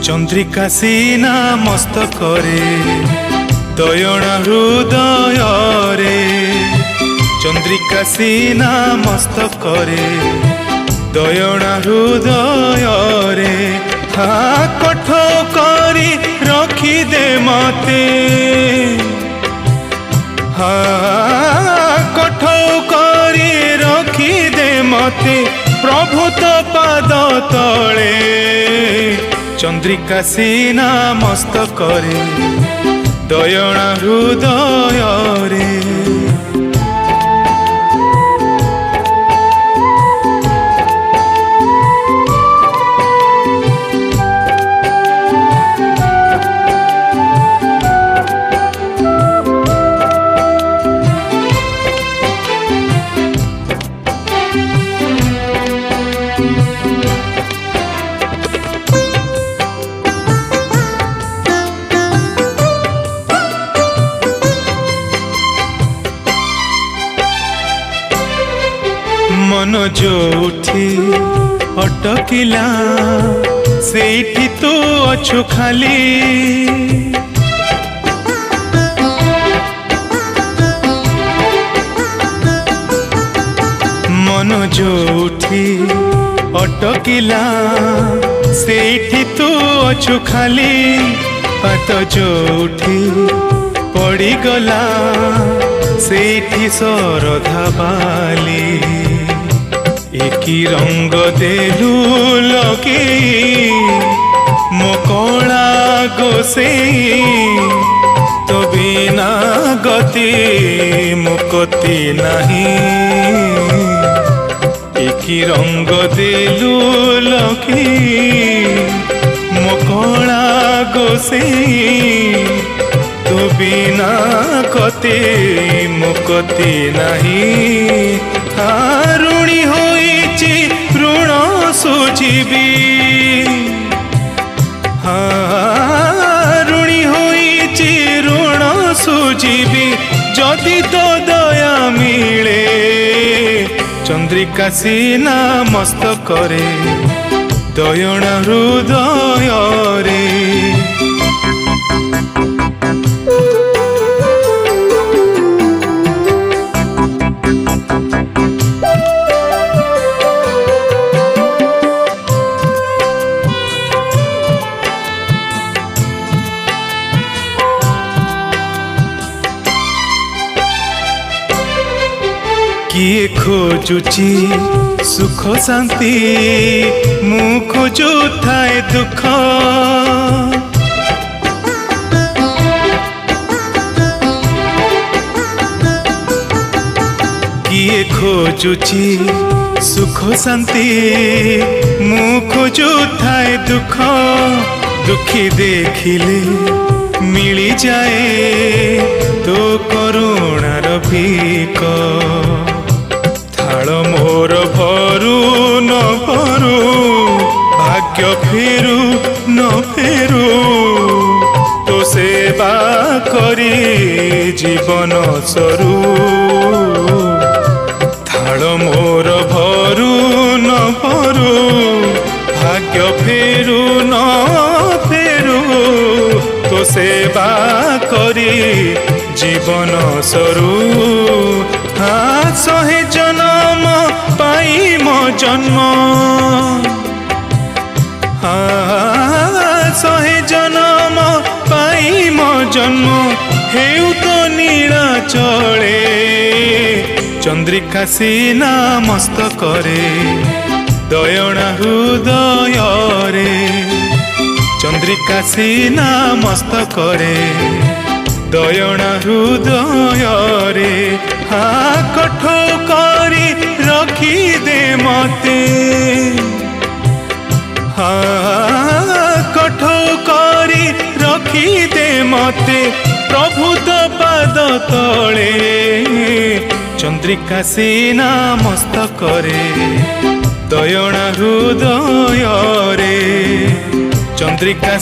चंद्रिका सीना मस्तकरे दयणा हृदय रे चंद्रिका सीना मस्तकरे दयणा हृदय रे हा कठो करी रखी दे मते हा कठो करी रखी दे मते प्रभु तो पाद तले चंद्रिका सीना मस्तकरे दयणा हृदय रे मन जोठी अटकिला सेठी तू अछु खाली मन जोठी अटकिला सेठी तू अछु खाली पात जोठी पड़ी गला सेठी सरधा बाली एकी रंग देलू लगे मो कला गोसे तो बिना गति मुकति नहीं एकी रंग देलू लगे मो कला गोसे तो बिना गति मुकति नहीं ऋणी होइछि ऋण सुझिबी ऋणी होइछि ऋण सुझिबी जदि तो दया मिले चंद्रिका सीना मस्तकरे दयणा हृदय रे किए खोजुची सुख शांति मु खोजु थाए दुख किए खोजुची सुख शांति मु खोजु थाए दुख दुखी देखिले मिली जाए तो करुणार भीख थाल मोर भरू न भरू भाग्य फेरू न फेरू तो सेवा करी जीवन सरू थाल मोर भरू न भरू भाग्य फेरू न फेरू तो सेवा करी जीवन सरू हाँ सहे जन्म पाई मो जन्म हाँ सहे जन्म पाई मो जन्म हेउ तो नीला चले चंद्रिका सीना मस्तकरे दयणा हृदय रे चंद्रिका सीना मस्तकरे दयणा हृदय रे हाँ कठो करी रखी दे मते हाँ कठो करी रखी दे मते प्रभु तो पाद तले चंद्रिका सीना मस्तकरे दयणा हृदय रे चंद्रिका